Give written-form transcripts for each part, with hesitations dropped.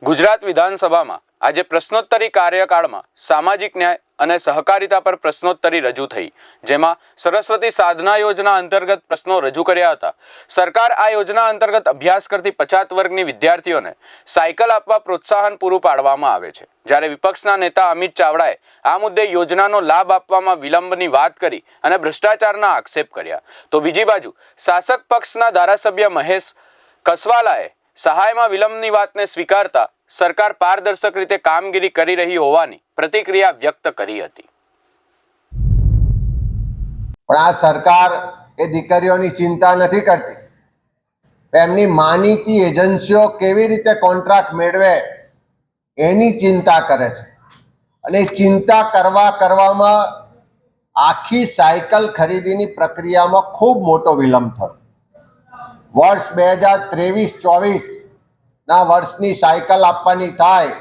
ગુજરાત વિધાનસભામાં આજે પ્રશ્નોત્તરી કાર્યકાળમાં સામાજિક ન્યાય અને સહકારિતા પર પ્રશ્નોત્તરી રજૂ થઈ, જેમાં સરસ્વતી સાધના યોજના અંતર્ગત પ્રશ્નો રજૂ કર્યા હતા। સરકાર આ યોજના અંતર્ગત અભ્યાસ કરતી 50 વર્ગની વિદ્યાર્થીઓને સાયકલ આપવા પ્રોત્સાહન પૂરું પાડવામાં આવે છે, જ્યારે વિપક્ષના નેતા અમિત ચાવડાએ આ મુદ્દે યોજનાનો લાભ આપવામાં વિલંબની વાત કરી અને ભ્રષ્ટાચારના આક્ષેપ કર્યા, તો બીજી બાજુ શાસક પક્ષના ધારાસભ્ય મહેશ કસવાલાએ સહાયમાં વિલંબની વાતને સ્વીકારતા સરકાર પારદર્શક રીતે કામગીરી કરી રહી હોવાની પ્રતિક્રિયા વ્યક્ત કરી હતી। પણ આ સરકાર એ દીકરીઓની ચિંતા નથી કરતી, એમની માનીતી એજન્સીઓ કેવી રીતે કોન્ટ્રાક્ટ મેળવે એની ચિંતા કરે છે। અને ચિંતા કરવામાં આખી સાયકલ ખરીદીની પ્રક્રિયામાં ખૂબ મોટો વિલંબ થયો। વર્ષ 2023-24 ના વર્ષની સાયકલ આપવાની થાય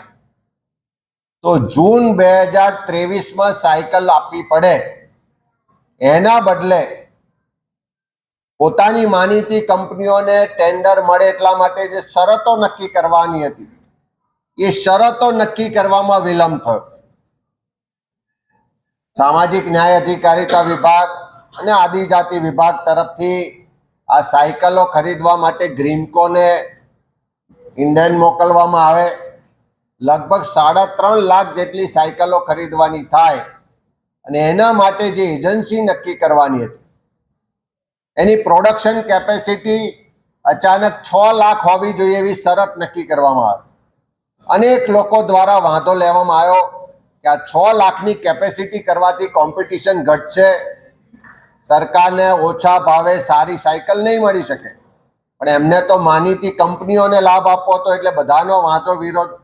તો જૂન 2023માં સાયકલ આપવી પડે, એના બદલે પોતાની માનીતી કંપનીઓને ટેન્ડર મળે એટલા માટે જે શરતો નક્કી કરવાની હતી એ શરતો નક્કી કરવામાં વિલંબ થયો। સામાજિક ન્યાય અધિકારીતા વિભાગ અને આદિજાતિ વિભાગ તરફથી આ સાયકલો ખરીદવા માટે ગ્રીમકોને ઇન્ડિયન મોકલવામાં આવે। લગભગ 3.5 લાખ જેટલી સાયકલો ખરીદવાની થાય અને એના માટે જે એજન્સી નક્કી કરવાની હતી એની પ્રોડક્શન કેપેસિટી અચાનક 6 લાખ હોવી જોઈએ એવી શરત નક્કી કરવામાં આવી। અનેક લોકો દ્વારા વાંધો લેવામાં આવ્યો કે આ 6 લાખની કેપેસિટી કરવાથી કોમ્પિટિશન ઘટશે, સરકારને ઓછા ભાવે સારી સાયકલ નહીં મળી શકે, પણ એમને તો માનીતી કંપનીઓને લાભ આપવો હતો એટલે બધાનો વાંધો વિરોધ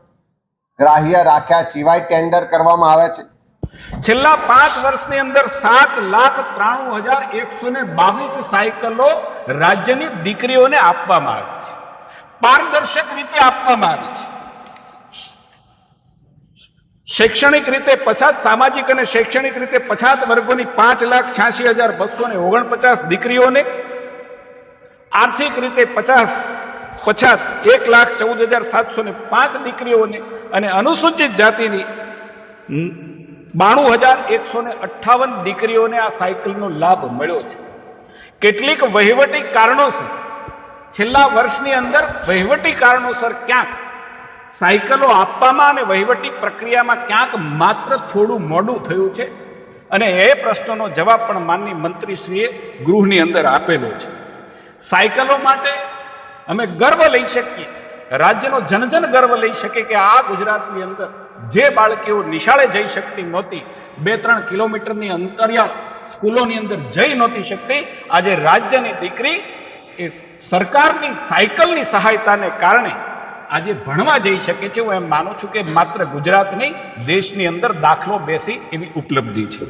ગ્રાહ્ય રાખ્યા સિવાય ટેન્ડર કરવામાં આવે છે। છેલ્લા 5 વર્ષની અંદર 7,93,122 સાયકલો રાજ્યની દીકરીઓને આપવામાં આવી છે, પારદર્શક રીતે આપવામાં આવી છે। શૈક્ષણિક રીતે પછાત, સામાજિક અને શૈક્ષણિક રીતે પછાત વર્ગોની 5,86,249 દીકરીઓને, આર્થિક રીતે પછાત 1,14,705 દીકરીઓને અને અનુસૂચિત જાતિની 92,158 દીકરીઓને આ સાયકલનો લાભ મળ્યો છે। કેટલીક વહીવટી કારણોસર છેલ્લા વર્ષની અંદર વહીવટી કારણોસર ક્યાંક સાયકલો આપવામાં અને વહીવટી પ્રક્રિયામાં ક્યાંક માત્ર થોડું મોડું થયું છે અને એ પ્રશ્નનો જવાબ પણ માનનીય મંત્રીશ્રીએ ગૃહની અંદર આપેલો છે। સાયકલો માટે અમે ગર્વ લઈ શકીએ, રાજ્યનો જનજન ગર્વ લઈ શકે કે આ ગુજરાતની અંદર જે બાળકીઓ નિશાળે જઈ શકતી નહોતી, 2-3 કિલોમીટરની અંતરિયાળ સ્કૂલોની અંદર જઈ નહોતી શકતી, આજે રાજ્યની દીકરી એ સરકારની સાયકલની સહાયતાને કારણે આજે ભણવા જઈ શકે છે। હું એમ માનું છું કે માત્ર ગુજરાત નહીં, દેશની અંદર દાખલો બેસી એવી ઉપલબ્ધિ છે।